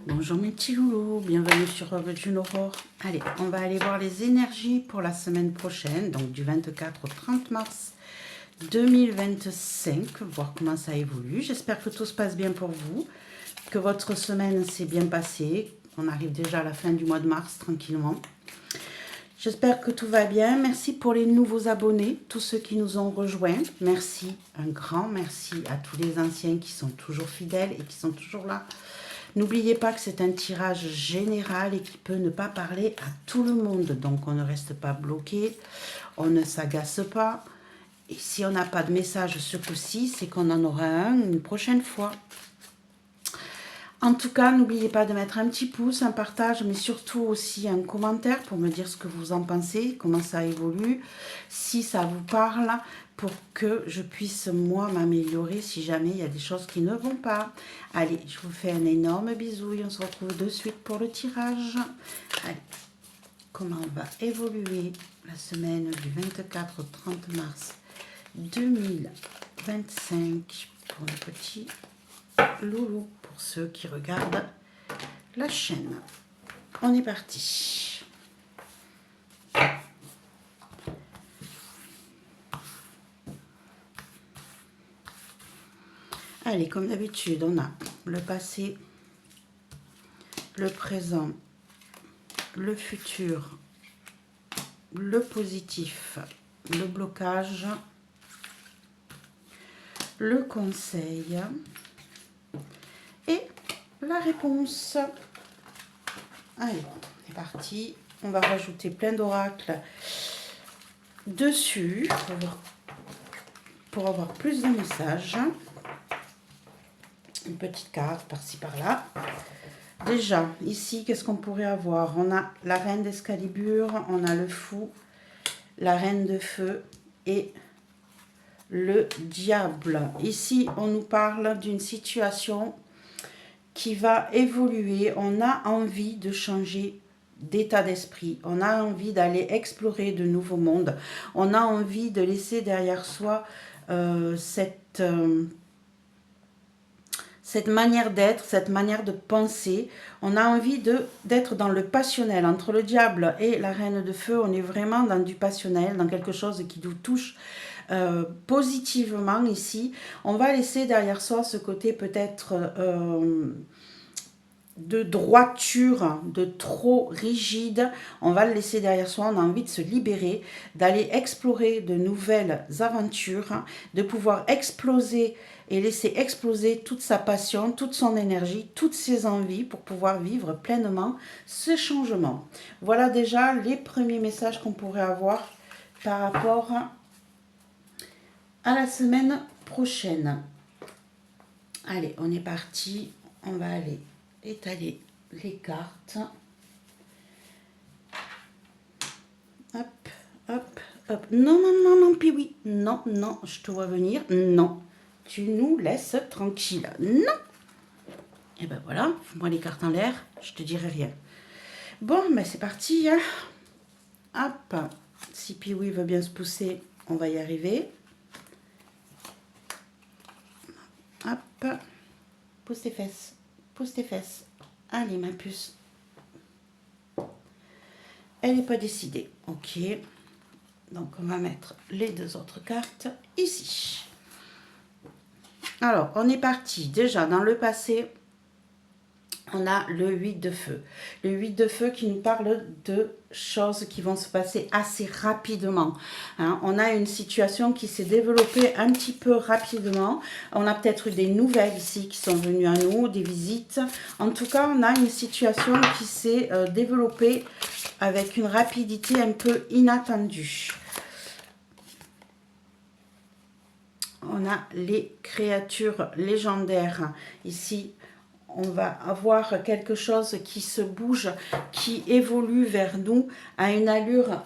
Bonjour mes petits loulous, bienvenue sur June Aurore. Allez, on va aller voir les énergies pour la semaine prochaine, donc du 24 au 30 mars 2025, voir comment ça évolue. J'espère que tout se passe bien pour vous, que votre semaine s'est bien passée. On arrive déjà à la fin du mois de mars tranquillement. J'espère que tout va bien. Merci pour les nouveaux abonnés, tous ceux qui nous ont rejoints. Merci, un grand merci à tous les anciens qui sont toujours fidèles et qui sont toujours là. N'oubliez pas que c'est un tirage général et qui peut ne pas parler à tout le monde. Donc on ne reste pas bloqué, on ne s'agace pas. Et si on n'a pas de message ce coup-ci, c'est qu'on en aura un une prochaine fois. En tout cas, n'oubliez pas de mettre un petit pouce, un partage, mais surtout aussi un commentaire pour me dire ce que vous en pensez, comment ça évolue, si ça vous parle, pour que je puisse, moi, m'améliorer si jamais il y a des choses qui ne vont pas. Allez, je vous fais un énorme bisou et on se retrouve de suite pour le tirage. Allez, comment va évoluer la semaine du 24 au 30 mars 2025 pour le petit loulou, pour ceux qui regardent la chaîne. On est parti. Allez, comme d'habitude, on a le passé, le présent, le futur, le positif, le blocage, le conseil et la réponse. Allez, c'est parti. On va rajouter plein d'oracles dessus pour avoir plus de messages. Une petite carte par-ci par-là. Déjà, ici, qu'est-ce qu'on pourrait avoir? On a la reine d'Excalibur, on a le fou, la reine de feu et le diable. Ici, on nous parle d'une situation qui va évoluer. On a envie de changer d'état d'esprit. On a envie d'aller explorer de nouveaux mondes. On a envie de laisser derrière soi cette manière d'être, cette manière de penser. On a envie d'être dans le passionnel. Entre le diable et la reine de feu, on est vraiment dans du passionnel, dans quelque chose qui nous touche positivement ici. On va laisser derrière soi ce côté peut-être de droiture, de trop rigide. On va le laisser derrière soi. On a envie de se libérer, d'aller explorer de nouvelles aventures, de pouvoir exploser et laisser exploser toute sa passion, toute son énergie, toutes ses envies pour pouvoir vivre pleinement ce changement. Voilà déjà les premiers messages qu'on pourrait avoir par rapport à la semaine prochaine. Allez, on est parti. On va aller étaler les cartes. Hop, hop, hop. Non, non, non, non, puis oui. Non, non, je te vois venir. Non. Tu nous laisses tranquille. Non. Et ben voilà, fous-moi les cartes en l'air, je te dirai rien. Bon, ben c'est parti. Hein. Hop. Si Piwi veut bien se pousser, on va y arriver. Hop. Pousse tes fesses. Pousse tes fesses. Allez, ma puce. Elle n'est pas décidée. Ok. Donc, on va mettre les deux autres cartes ici. Alors, on est parti. Déjà, dans le passé, on a le 8 de feu. Le 8 de feu qui nous parle de choses qui vont se passer assez rapidement. Hein, on a une situation qui s'est développée un petit peu rapidement. On a peut-être eu des nouvelles ici qui sont venues à nous, des visites. En tout cas, on a une situation qui s'est développée avec une rapidité un peu inattendue. On a les créatures légendaires. Ici, on va avoir quelque chose qui se bouge, qui évolue vers nous à une allure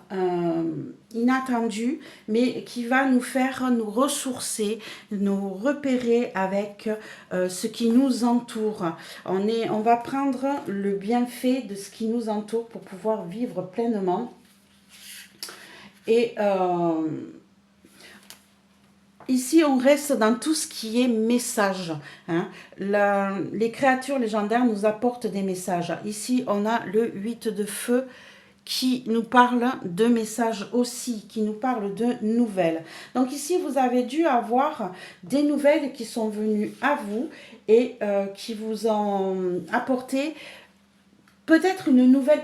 inattendue, mais qui va nous faire nous ressourcer, nous repérer avec ce qui nous entoure. On va prendre le bienfait de ce qui nous entoure pour pouvoir vivre pleinement. Et Ici, on reste dans tout ce qui est message. Hein. Les créatures légendaires nous apportent des messages. Ici, on a le 8 de feu qui nous parle de messages aussi, qui nous parle de nouvelles. Donc ici, vous avez dû avoir des nouvelles qui sont venues à vous et qui vous ont apporté peut-être une nouvelle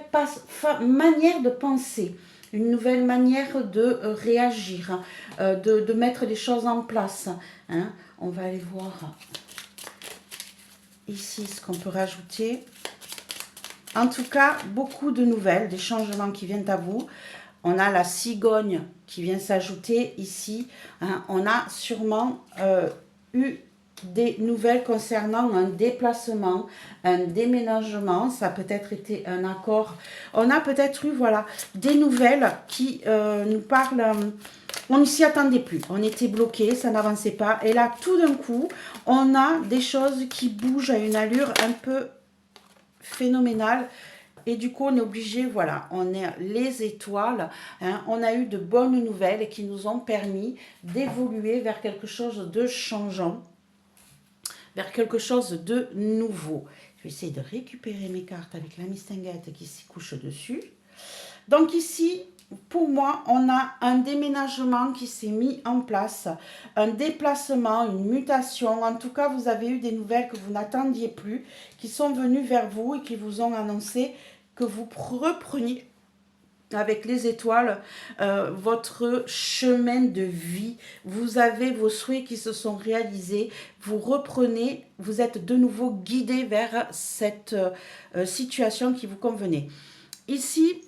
manière de penser, une nouvelle manière de réagir, de mettre les choses en place. Hein. On va aller voir ici ce qu'on peut rajouter. En tout cas, beaucoup de nouvelles, des changements qui viennent à vous. On a la cigogne qui vient s'ajouter ici. Hein. On a sûrement eu des nouvelles concernant un déplacement, un déménagement, ça a peut-être été un accord. On a peut-être eu, voilà, des nouvelles qui nous parlent, on ne s'y attendait plus, on était bloqué, ça n'avançait pas. Et là, tout d'un coup, on a des choses qui bougent à une allure un peu phénoménale. Et du coup, on est obligé, voilà, on est les étoiles. Hein, on a eu de bonnes nouvelles qui nous ont permis d'évoluer vers quelque chose de changeant, vers quelque chose de nouveau. Je vais essayer de récupérer mes cartes avec la mistinguette qui s'y couche dessus. Donc ici, pour moi, on a un déménagement qui s'est mis en place, un déplacement, une mutation. En tout cas, vous avez eu des nouvelles que vous n'attendiez plus, qui sont venues vers vous et qui vous ont annoncé que vous repreniez avec les étoiles, votre chemin de vie. Vous avez vos souhaits qui se sont réalisés. Vous reprenez, vous êtes de nouveau guidé vers cette situation qui vous convenait. Ici,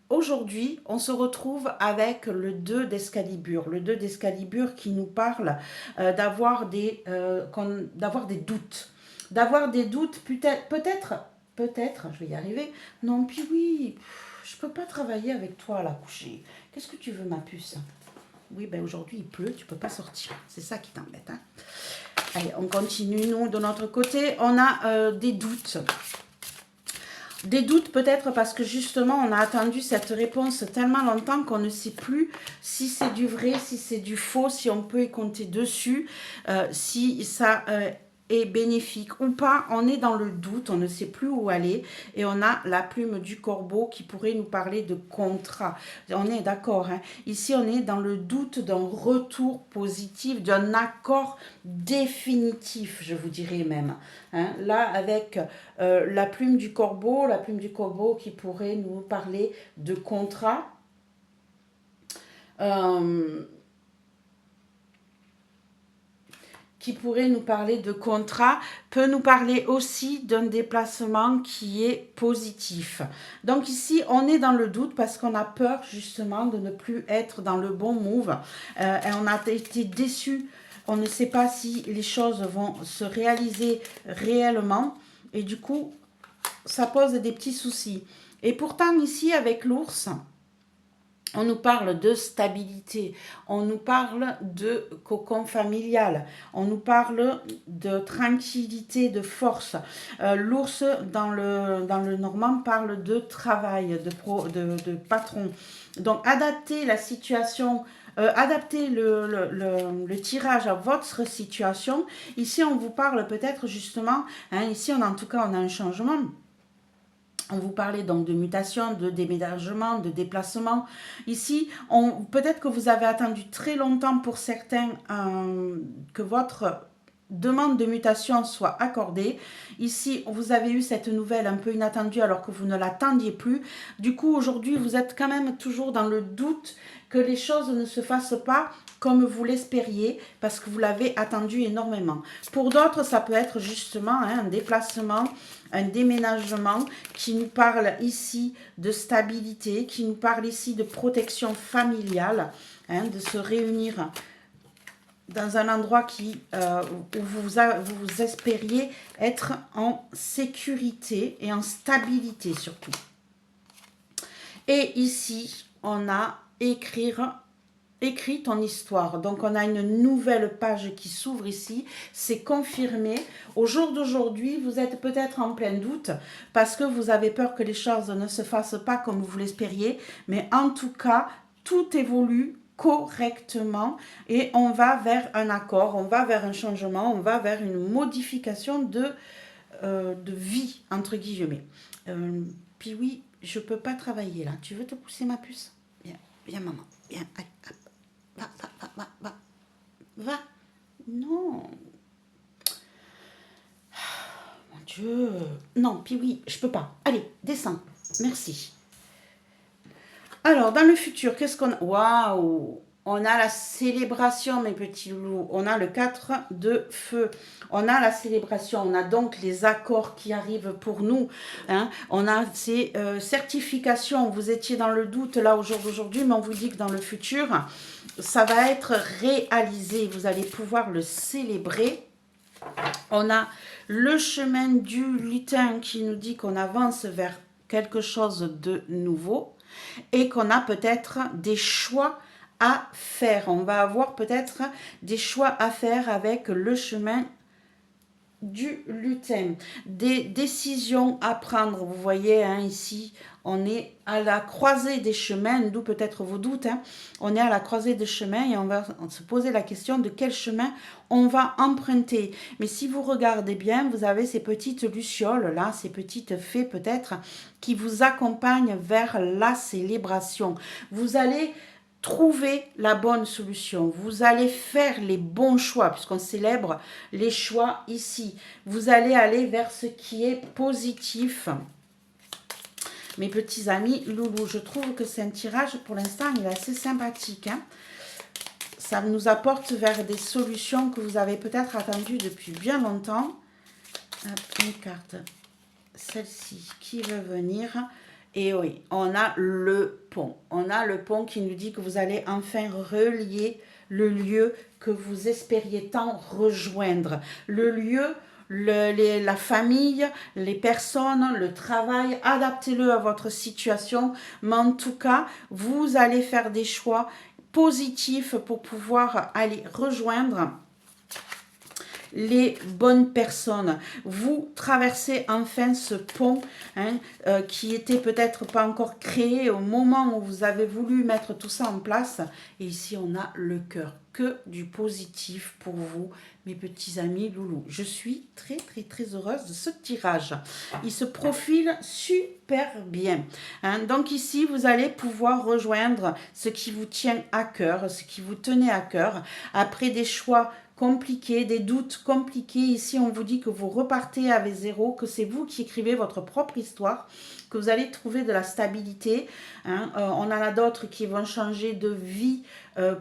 aujourd'hui, on se retrouve avec le 2 d'Excalibur. Le 2 d'Excalibur qui nous parle d'avoir des doutes. D'avoir des doutes, peut-être, je vais y arriver. Non, puis oui, je peux pas travailler avec toi à la coucher. Qu'est-ce que tu veux, ma puce? Oui, ben aujourd'hui il pleut, tu peux pas sortir. C'est ça qui t'embête. Hein. Allez, on continue. Nous, de notre côté, on a des doutes. Des doutes peut-être parce que justement, on a attendu cette réponse tellement longtemps qu'on ne sait plus si c'est du vrai, si c'est du faux, si on peut y compter dessus, si ça est bénéfique ou pas. On est dans le doute, on ne sait plus où aller et on a la plume du corbeau qui pourrait nous parler de contrat. On est d'accord, hein? Ici on est dans le doute d'un retour positif, d'un accord définitif, je vous dirais même. Hein? Là avec la plume du corbeau qui pourrait nous parler de contrat. Qui pourrait nous parler de contrat, peut nous parler aussi d'un déplacement qui est positif. Donc ici, on est dans le doute parce qu'on a peur justement de ne plus être dans le bon move. Et on a été déçu. On ne sait pas si les choses vont se réaliser réellement. Et du coup, ça pose des petits soucis. Et pourtant, ici, avec l'ours, on nous parle de stabilité, on nous parle de cocon familial, on nous parle de tranquillité, de force. L'ours dans le normand parle de travail, de patron. Donc adapter la situation, adapter le tirage à votre situation. Ici on vous parle peut-être justement, hein, ici en tout cas on a un changement. On vous parlait donc de mutation, de déménagement, de déplacement. Ici, peut-être que vous avez attendu très longtemps pour certains que votre demande de mutation soit accordée. Ici, vous avez eu cette nouvelle un peu inattendue alors que vous ne l'attendiez plus. Du coup, aujourd'hui, vous êtes quand même toujours dans le doute que les choses ne se fassent pas comme vous l'espériez parce que vous l'avez attendu énormément. Pour d'autres, ça peut être justement un déplacement, un déménagement qui nous parle ici de stabilité, qui nous parle ici de protection familiale, hein, de se réunir dans un endroit où vous espériez être en sécurité et en stabilité surtout. Et ici, on a écrit ton histoire. Donc, on a une nouvelle page qui s'ouvre ici. C'est confirmé. Au jour d'aujourd'hui, vous êtes peut-être en plein doute parce que vous avez peur que les choses ne se fassent pas comme vous l'espériez. Mais en tout cas, tout évolue correctement et on va vers un accord, on va vers un changement, on va vers une modification de vie, entre guillemets. Puis oui, je peux pas travailler là. Tu veux te pousser ma puce? Viens, viens maman, viens, allez, hop. Va, va, va, va, va, va. Non. Mon Dieu. Non, puis oui, je peux pas. Allez, descends. Merci. Alors, dans le futur, qu'est-ce qu'on a? Waouh! On a la célébration, mes petits loulous. On a le 4 de feu. On a la célébration. On a donc les accords qui arrivent pour nous. Hein. On a ces certifications. Vous étiez dans le doute là au jour d'aujourd'hui, mais on vous dit que dans le futur, ça va être réalisé. Vous allez pouvoir le célébrer. On a le chemin du lutin qui nous dit qu'on avance vers quelque chose de nouveau et qu'on a peut-être des choix à faire. On va avoir peut-être des choix à faire avec le chemin du lutin. Des décisions à prendre. Vous voyez, hein, ici, on est à la croisée des chemins, d'où peut-être vos doutes. Hein. On est à la croisée des chemins et on va se poser la question de quel chemin on va emprunter. Mais si vous regardez bien, vous avez ces petites lucioles là, ces petites fées peut-être, qui vous accompagnent vers la célébration. Vous allez trouver la bonne solution. Vous allez faire les bons choix, puisqu'on célèbre les choix ici. Vous allez aller vers ce qui est positif. Mes petits amis loulous, je trouve que c'est un tirage, pour l'instant, il est assez sympathique. Hein. Ça nous apporte vers des solutions que vous avez peut-être attendues depuis bien longtemps. Hop, une carte. Celle-ci qui veut venir. Et oui, on a le pont. On a le pont qui nous dit que vous allez enfin relier le lieu que vous espériez tant rejoindre. Le lieu, la famille, les personnes, le travail, adaptez-le à votre situation. Mais en tout cas, vous allez faire des choix positifs pour pouvoir aller rejoindre les bonnes personnes. Vous traversez enfin ce pont hein, qui était peut-être pas encore créé au moment où vous avez voulu mettre tout ça en place. Et ici, on a le cœur. Que du positif pour vous, mes petits amis loulous. Je suis très, très, très heureuse de ce tirage. Il se profile super bien. Hein. Donc ici, vous allez pouvoir rejoindre ce qui vous tient à cœur, ce qui vous tenait à cœur, après des choix compliqués, des doutes compliqués. Ici, on vous dit que vous repartez avec zéro, que c'est vous qui écrivez votre propre histoire, que vous allez trouver de la stabilité. Hein. On en a d'autres qui vont changer de vie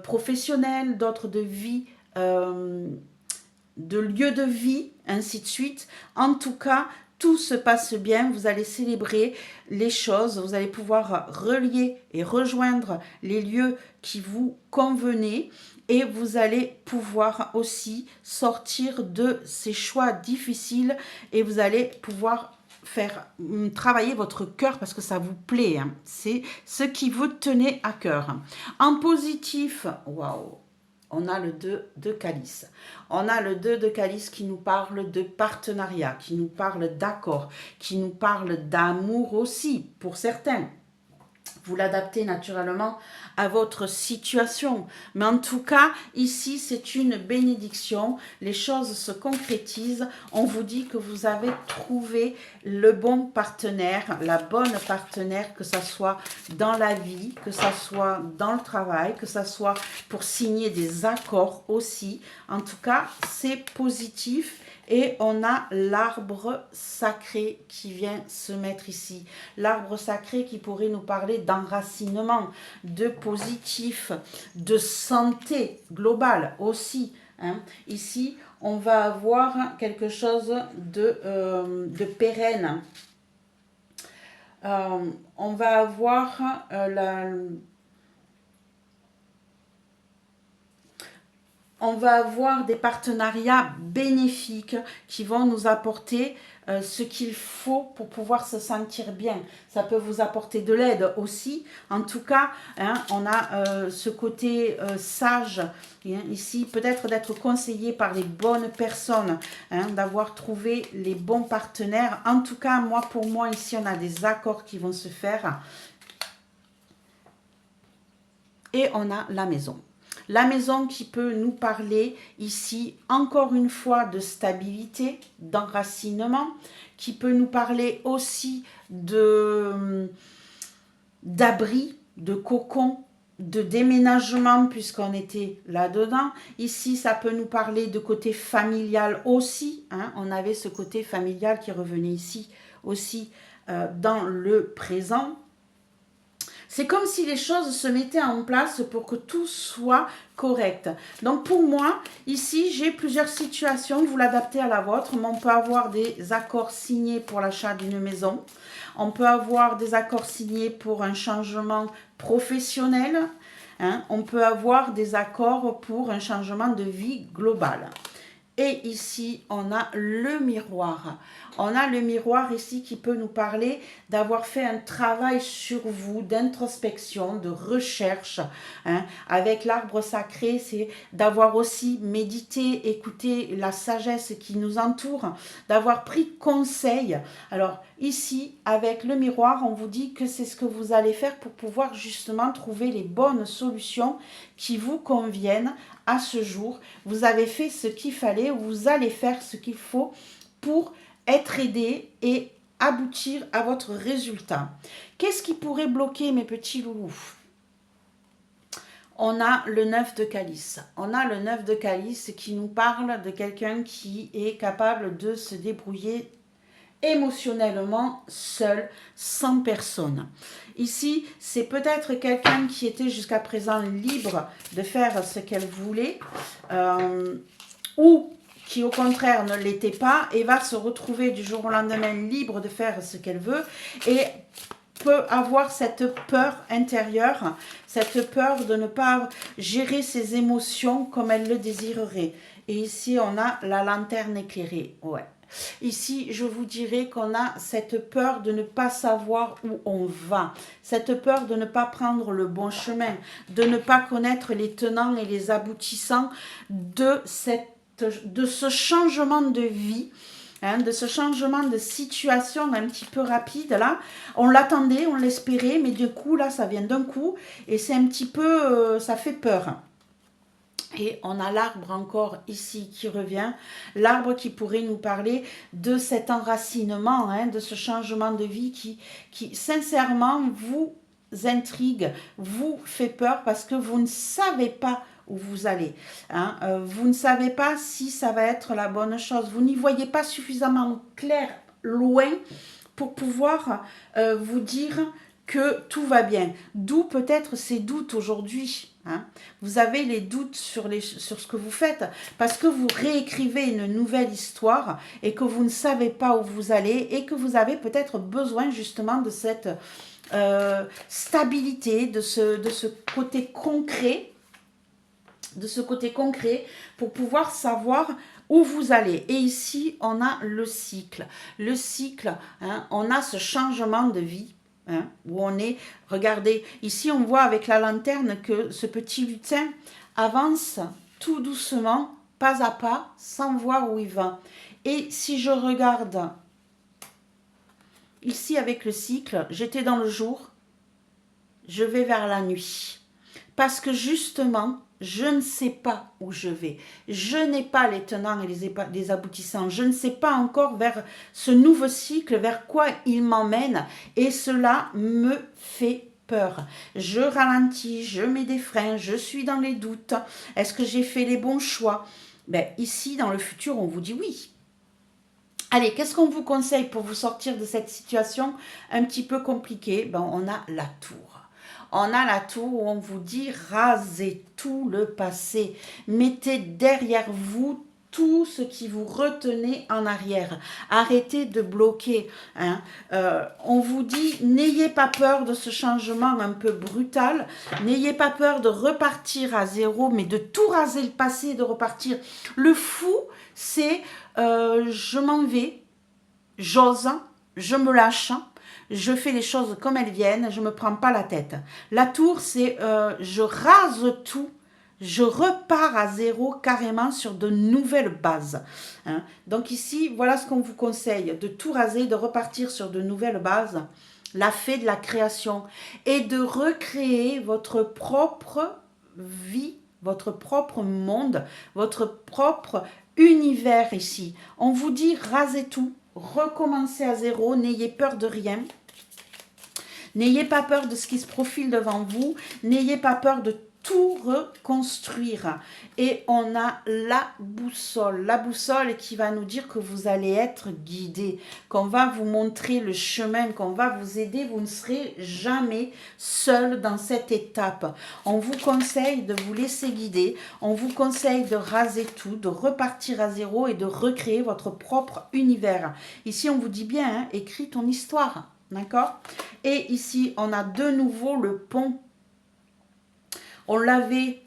professionnelle, d'autres de vie, de lieu de vie, ainsi de suite. En tout cas, tout se passe bien, vous allez célébrer les choses, vous allez pouvoir relier et rejoindre les lieux qui vous convenaient. Et vous allez pouvoir aussi sortir de ces choix difficiles et vous allez pouvoir faire travailler votre cœur parce que ça vous plaît. Hein. C'est ce qui vous tenait à cœur. En positif, waouh, on a le 2 de calice. On a le 2 de calice qui nous parle de partenariat, qui nous parle d'accord, qui nous parle d'amour aussi pour certains. Vous l'adaptez naturellement à votre situation. Mais en tout cas, ici, c'est une bénédiction. Les choses se concrétisent. On vous dit que vous avez trouvé le bon partenaire, la bonne partenaire, que ce soit dans la vie, que ce soit dans le travail, que ce soit pour signer des accords aussi. En tout cas, c'est positif. Et on a l'arbre sacré qui vient se mettre ici. L'arbre sacré qui pourrait nous parler d'enracinement, de positif, de santé globale aussi. Hein. Ici, on va avoir quelque chose de pérenne. On va avoir on va avoir des partenariats bénéfiques qui vont nous apporter ce qu'il faut pour pouvoir se sentir bien. Ça peut vous apporter de l'aide aussi. En tout cas, hein, on a ce côté sage, hein, ici, peut-être d'être conseillé par les bonnes personnes, hein, d'avoir trouvé les bons partenaires. En tout cas, pour moi, ici, on a des accords qui vont se faire. et on a la maison. La maison qui peut nous parler ici, encore une fois, de stabilité, d'enracinement, qui peut nous parler aussi d'abri, de cocon, de déménagement, puisqu'on était là-dedans. Ici, ça peut nous parler de côté familial aussi. Hein. On avait ce côté familial qui revenait ici aussi dans le présent. C'est comme si les choses se mettaient en place pour que tout soit correct. Donc pour moi, ici, j'ai plusieurs situations. Vous l'adaptez à la vôtre. Mais on peut avoir des accords signés pour l'achat d'une maison. On peut avoir des accords signés pour un changement professionnel. Hein. On peut avoir des accords pour un changement de vie global. Et ici, on a le miroir. On a le miroir ici qui peut nous parler d'avoir fait un travail sur vous, d'introspection, de recherche. Hein. Avec l'arbre sacré, c'est d'avoir aussi médité, écouté la sagesse qui nous entoure, d'avoir pris conseil. Alors ici, avec le miroir, on vous dit que c'est ce que vous allez faire pour pouvoir justement trouver les bonnes solutions qui vous conviennent à ce jour. Vous avez fait ce qu'il fallait, vous allez faire ce qu'il faut pour être aidé et aboutir à votre résultat. Qu'est-ce qui pourrait bloquer mes petits loulous? On a le 9 de calice. On a le 9 de calice qui nous parle de quelqu'un qui est capable de se débrouiller émotionnellement seul, sans personne. Ici, c'est peut-être quelqu'un qui était jusqu'à présent libre de faire ce qu'elle voulait ou qui au contraire ne l'était pas et va se retrouver du jour au lendemain libre de faire ce qu'elle veut et peut avoir cette peur intérieure, cette peur de ne pas gérer ses émotions comme elle le désirerait. Et ici, on a la lanterne éclairée. Ouais. Ici, je vous dirais qu'on a cette peur de ne pas savoir où on va, cette peur de ne pas prendre le bon chemin, de ne pas connaître les tenants et les aboutissants de ce changement de vie, hein, de ce changement de situation un petit peu rapide. Là, on l'attendait, on l'espérait, mais du coup, là, ça vient d'un coup et c'est un petit peu, ça fait peur. Et on a l'arbre encore ici qui revient, l'arbre qui pourrait nous parler de cet enracinement, hein, de ce changement de vie qui sincèrement vous intrigue, vous fait peur parce que vous ne savez pas où vous allez. Hein. Vous ne savez pas si ça va être la bonne chose. Vous n'y voyez pas suffisamment clair, loin, pour pouvoir vous dire que tout va bien. D'où peut-être ces doutes aujourd'hui. Hein. Vous avez les doutes sur ce que vous faites parce que vous réécrivez une nouvelle histoire et que vous ne savez pas où vous allez et que vous avez peut-être besoin justement de cette stabilité, de ce côté concret, pour pouvoir savoir où vous allez. Et ici, on a le cycle. Le cycle, hein, on a ce changement de vie. Hein, où on est, regardez, ici on voit avec la lanterne que ce petit lutin avance tout doucement, pas à pas, sans voir où il va. Et si je regarde ici avec le cycle, j'étais dans le jour, je vais vers la nuit. Parce que justement, je ne sais pas où je vais. Je n'ai pas les tenants et les aboutissants. Je ne sais pas encore vers ce nouveau cycle, vers quoi il m'emmène. Et cela me fait peur. Je ralentis, je mets des freins, je suis dans les doutes. Est-ce que j'ai fait les bons choix? Ben, ici, dans le futur, on vous dit oui. Allez, qu'est-ce qu'on vous conseille pour vous sortir de cette situation un petit peu compliquée? Ben, on a la tour. On a la tour où on vous dit rasez tout le passé. Mettez derrière vous tout ce qui vous retenait en arrière. Arrêtez de bloquer. Hein. On vous dit n'ayez pas peur de ce changement un peu brutal. N'ayez pas peur de repartir à zéro, mais de tout raser le passé, de repartir. Le fou, c'est je m'en vais, j'ose, je me lâche. Je fais les choses comme elles viennent, je ne me prends pas la tête. La tour, c'est je rase tout, je repars à zéro carrément sur de nouvelles bases. Hein. Donc ici, voilà ce qu'on vous conseille, de tout raser, de repartir sur de nouvelles bases. la fée de la création, et de recréer votre propre vie, votre propre monde, votre propre univers ici. On vous dit rasez tout, recommencez à zéro, n'ayez peur de rien. N'ayez pas peur de ce qui se profile devant vous, n'ayez pas peur de tout reconstruire. Et on a la boussole qui va nous dire que vous allez être guidé, qu'on va vous montrer le chemin, qu'on va vous aider, vous ne serez jamais seul dans cette étape. On vous conseille de vous laisser guider, on vous conseille de raser tout, de repartir à zéro et de recréer votre propre univers. Ici, on vous dit bien, hein, écris ton histoire, d'accord? Et ici, on a de nouveau le pont. On l'avait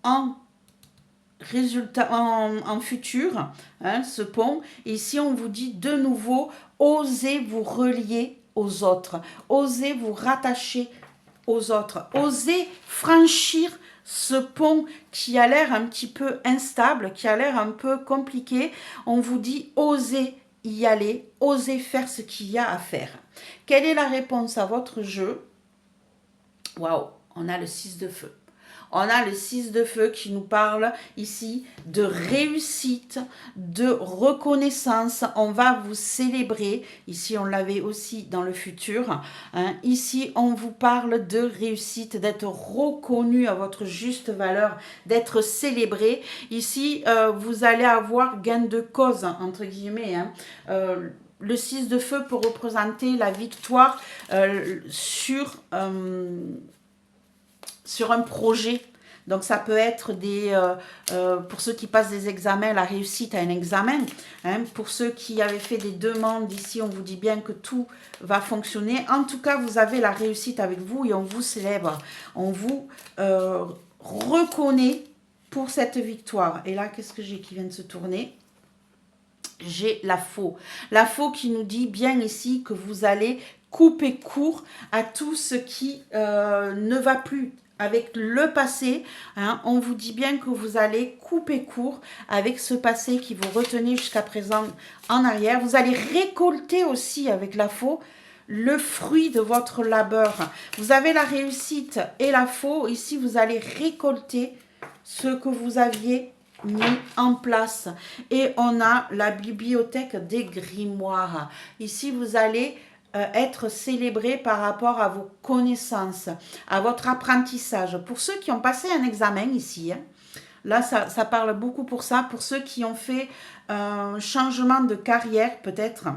en résultat, en futur, hein, ce pont. Et ici, on vous dit de nouveau, osez vous relier aux autres. Osez vous rattacher aux autres. Osez franchir ce pont qui a l'air un petit peu instable, qui a l'air un peu compliqué. On vous dit, osez y aller, osez faire ce qu'il y a à faire. Quelle est la réponse à votre jeu? Waouh, on a le 6 de feu. On a le 6 de feu qui nous parle ici de réussite, de reconnaissance. On va vous célébrer. Ici, on l'avait aussi dans le futur. Hein. Ici, on vous parle de réussite, d'être reconnu à votre juste valeur, d'être célébré. Ici, vous allez avoir gain de cause, entre guillemets. Hein. Le 6 de feu peut représenter la victoire sur un projet. Donc ça peut être pour ceux qui passent des examens, la réussite à un examen. Hein. Pour ceux qui avaient fait des demandes, ici on vous dit bien que tout va fonctionner. En tout cas, vous avez la réussite avec vous et on vous célèbre. On vous reconnaît pour cette victoire. Et là, qu'est-ce que j'ai qui vient de se tourner? J'ai la faux. La faux qui nous dit bien ici que vous allez couper court à tout ce qui ne va plus avec le passé. Hein, on vous dit bien que vous allez couper court avec ce passé qui vous retenait jusqu'à présent en arrière. Vous allez récolter aussi avec la faux le fruit de votre labeur. Vous avez la réussite et la faux. Ici, vous allez récolter ce que vous aviez mis en place. Et on a la bibliothèque des grimoires. Ici, vous allez être célébré par rapport à vos connaissances, à votre apprentissage. Pour ceux qui ont passé un examen ici, hein, là, ça parle beaucoup pour ça. Pour ceux qui ont fait un changement de carrière, peut-être.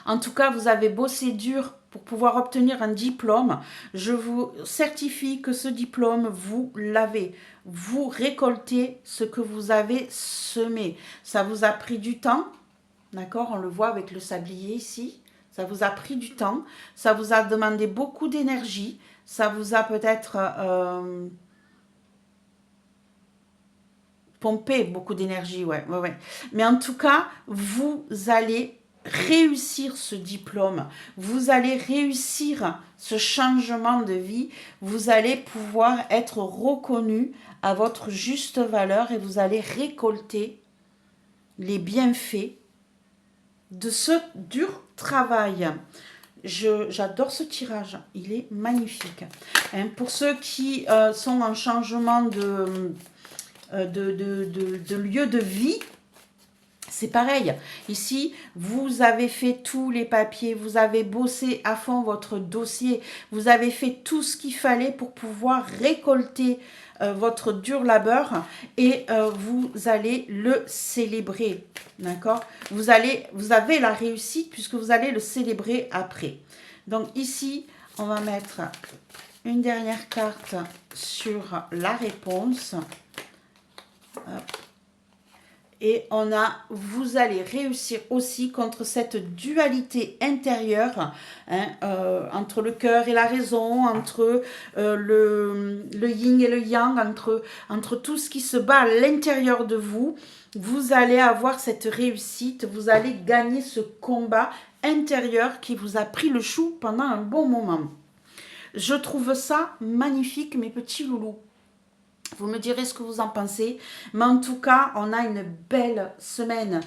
En tout cas, vous avez bossé dur pour pouvoir obtenir un diplôme. Je vous certifie que ce diplôme, vous l'avez. Vous récoltez ce que vous avez semé. Ça vous a pris du temps, d'accord? On le voit avec le sablier ici. Ça vous a pris du temps. Ça vous a demandé beaucoup d'énergie. Ça vous a peut-être pompé beaucoup d'énergie, ouais. Mais en tout cas, vous allez réussir ce diplôme, vous allez réussir ce changement de vie, vous allez pouvoir être reconnu à votre juste valeur et vous allez récolter les bienfaits de ce dur travail. J'adore ce tirage, il est magnifique. Hein, pour ceux qui sont en changement de lieu de vie, c'est pareil. Ici, vous avez fait tous les papiers, vous avez bossé à fond votre dossier, vous avez fait tout ce qu'il fallait pour pouvoir récolter votre dur labeur et vous allez le célébrer. D'accord? Vous avez la réussite puisque vous allez le célébrer après. Donc ici, on va mettre une dernière carte sur la réponse. Hop. Et on a, vous allez réussir aussi contre cette dualité intérieure hein, entre le cœur et la raison, entre le yin et le yang, entre tout ce qui se bat à l'intérieur de vous. Vous allez avoir cette réussite, vous allez gagner ce combat intérieur qui vous a pris le chou pendant un bon moment. Je trouve ça magnifique, mes petits loulous. Vous me direz ce que vous en pensez. Mais en tout cas, on a une belle semaine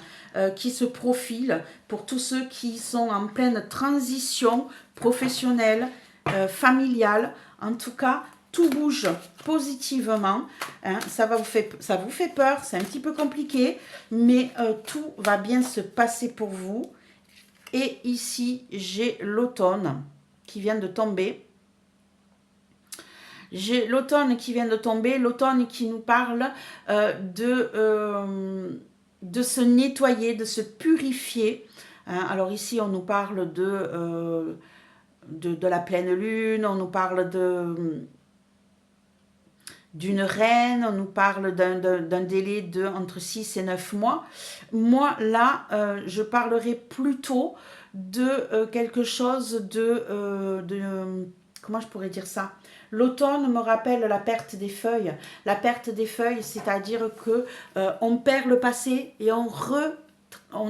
qui se profile pour tous ceux qui sont en pleine transition professionnelle, familiale. En tout cas, tout bouge positivement. Hein. Ça vous fait peur, c'est un petit peu compliqué, mais tout va bien se passer pour vous. Et ici, j'ai l'automne qui vient de tomber. J'ai l'automne qui vient de tomber, l'automne qui nous parle de se nettoyer, de se purifier. Hein, alors ici, on nous parle de la pleine lune, on nous parle d'une reine, on nous parle d'un délai de entre 6 et 9 mois. Moi, là, je parlerai plutôt de quelque chose comment je pourrais dire ça? L'automne me rappelle la perte des feuilles. La perte des feuilles, c'est-à-dire que on perd le passé et on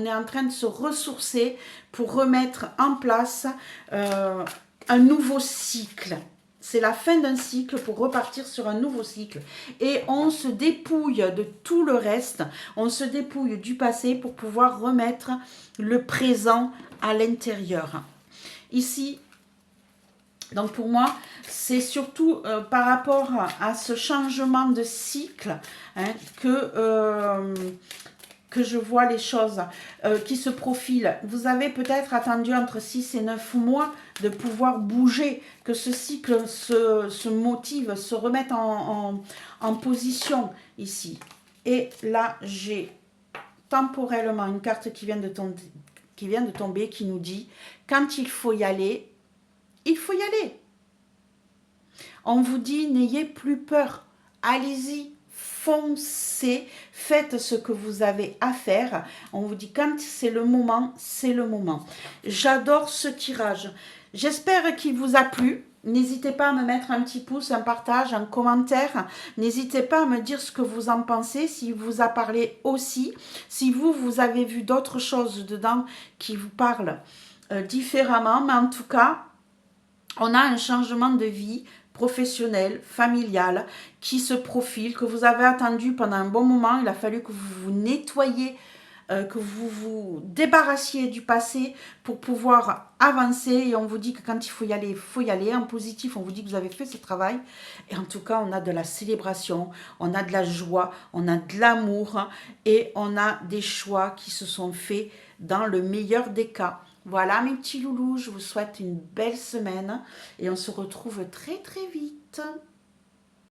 est en train de se ressourcer pour remettre en place un nouveau cycle. C'est la fin d'un cycle pour repartir sur un nouveau cycle. Et on se dépouille de tout le reste. On se dépouille du passé pour pouvoir remettre le présent à l'intérieur. Ici, donc pour moi, c'est surtout par rapport à ce changement de cycle hein, que je vois les choses qui se profilent. Vous avez peut-être attendu entre 6 et 9 mois de pouvoir bouger, que ce cycle se motive, se remette en position ici. Et là, j'ai temporellement une carte qui vient de tomber qui nous dit « Quand il faut y aller, il faut y aller. » On vous dit, n'ayez plus peur. Allez-y, foncez, faites ce que vous avez à faire. On vous dit, quand c'est le moment, c'est le moment. J'adore ce tirage. J'espère qu'il vous a plu. N'hésitez pas à me mettre un petit pouce, un partage, un commentaire. N'hésitez pas à me dire ce que vous en pensez, s'il vous a parlé aussi. Si vous avez vu d'autres choses dedans qui vous parlent différemment. Mais en tout cas, on a un changement de vie professionnel, familial, qui se profile, que vous avez attendu pendant un bon moment. Il a fallu que vous vous nettoyiez, que vous vous débarrassiez du passé pour pouvoir avancer. Et on vous dit que quand il faut y aller, il faut y aller. En positif, on vous dit que vous avez fait ce travail. Et en tout cas, on a de la célébration, on a de la joie, on a de l'amour et on a des choix qui se sont faits dans le meilleur des cas. Voilà mes petits loulous, je vous souhaite une belle semaine et on se retrouve très très vite.